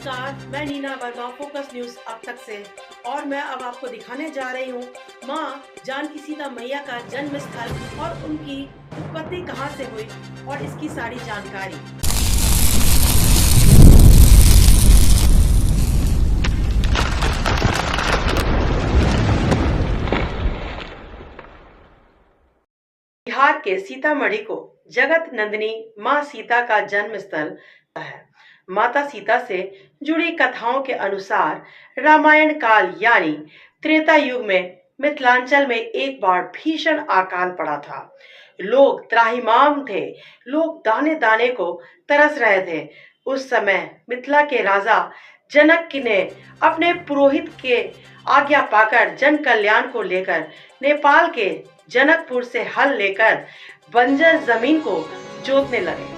नमस्कार, मैं Neena Verma focus news अब तक से। और मैं अब आपको दिखाने जा रही हूँ माँ जानकी सीता मैया का जन्म स्थल और उनकी उत्पत्ति कहाँ से हुई और इसकी सारी जानकारी। बिहार के सीतामढ़ी को जगत नंदिनी माँ सीता का जन्म स्थल है। माता सीता से जुड़ी कथाओं के अनुसार रामायण काल यानी त्रेता युग में मिथिलांचल में एक बार भीषण अकाल पड़ा था। लोग त्राहिमाम थे, लोग दाने दाने को तरस रहे थे। उस समय मिथिला के राजा जनक ने अपने पुरोहित के आज्ञा पाकर जन कल्याण को लेकर नेपाल के जनकपुर से हल लेकर बंजर जमीन को जोतने लगे।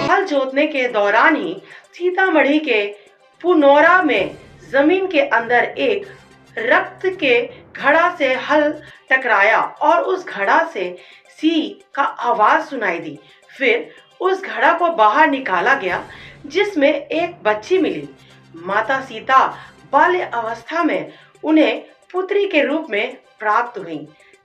हल जोतने के दौरान ही सीतामढ़ी के पुनौरा में जमीन के अंदर एक रक्त के घड़ा से हल टकराया और उस घड़ा से सी का आवाज सुनाई दी। फिर उस घड़ा को बाहर निकाला गया जिसमें एक बच्ची मिली। माता सीता बाल्य अवस्था में उन्हें पुत्री के रूप में प्राप्त हुई।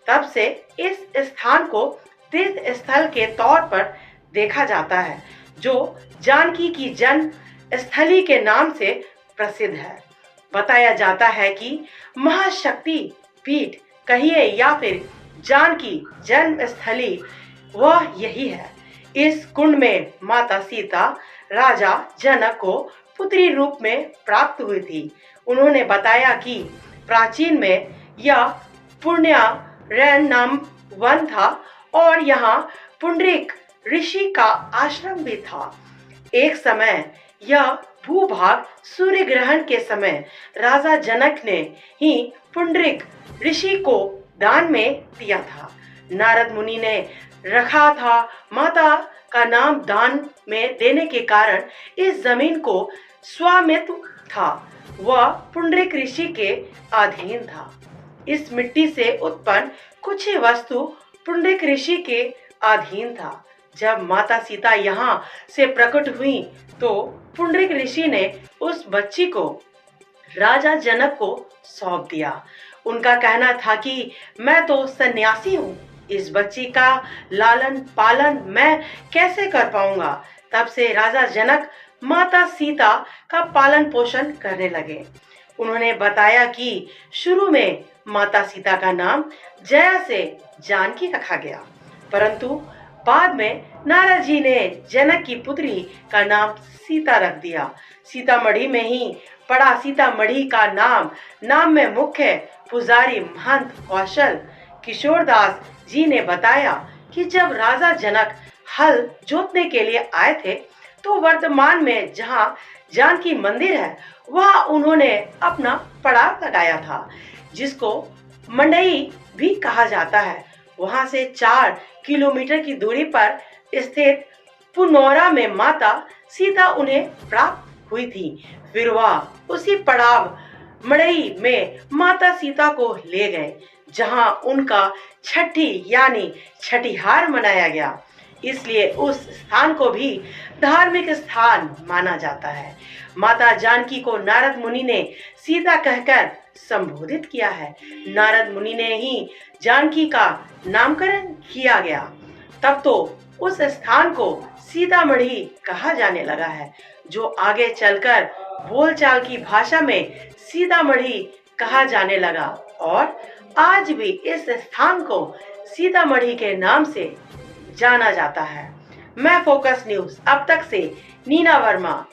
तब से इस स्थान को तीर्थ स्थल के तौर पर देखा जाता है जो जानकी की जन्म स्थली के नाम से प्रसिद्ध है। बताया जाता है कि महाशक्ति पीठ कहिए या फिर जानकी जन्म स्थली वह यही है। इस कुंड में माता सीता राजा जनक को पुत्री रूप में प्राप्त हुई थी। उन्होंने बताया कि प्राचीन में यह पुण्या रैन नाम वन था और यहाँ पुंडरीक ऋषि का आश्रम भी था। एक समय यह भूभाग सूर्य ग्रहण के समय राजा जनक ने ही पुंडरीक ऋषि को दान में दिया था। नारद मुनि ने रखा था। माता का नाम दान में देने के कारण इस जमीन को स्वामित्व था, वह पुंडरीक ऋषि के अधीन था। इस मिट्टी से उत्पन्न कुछ ही वस्तु पुंडरीक ऋषि के अधीन था। जब माता सीता यहाँ से प्रकट हुई तो पुंडरीक ऋषि ने उस बच्ची को राजा जनक को सौंप दिया। उनका कहना था कि मैं तो सन्यासी हूँ, इस बच्ची का लालन पालन मैं कैसे कर पाऊंगा। तब से राजा जनक माता सीता का पालन पोषण करने लगे। उन्होंने बताया कि शुरू में माता सीता का नाम जया से जानकी रखा गया, परंतु बाद में नारद जी ने जनक की पुत्री का नाम सीता रख दिया। सीतामढ़ी में ही पड़ा सीतामढ़ी का नाम में मुख्य पुजारी महंत कौशल किशोर दास जी ने बताया कि जब राजा जनक हल जोतने के लिए आए थे तो वर्तमान में जहां जानकी मंदिर है वहां उन्होंने अपना पड़ाव लगाया था, जिसको मंडई भी कहा जाता है। वहां से 4 किलोमीटर की दूरी पर स्थित पुनौरा में माता सीता उन्हें प्राप्त हुई थी। फिर वह उसी पड़ाव मड़ई में माता सीता को ले गए जहां उनका छठी यानी छठीहार मनाया गया। इसलिए उस स्थान को भी धार्मिक स्थान माना जाता है। माता जानकी को नारद मुनि ने सीता कहकर संबोधित किया है। नारद मुनि ने ही जानकी का नामकरण किया गया। तब तो उस स्थान को सीतामढ़ी कहा जाने लगा है, जो आगे चलकर बोलचाल की भाषा में सीतामढ़ी कहा जाने लगा और आज भी इस स्थान को सीतामढ़ी के नाम से जाना जाता है। मैं फोकस न्यूज अब तक से नीना वर्मा।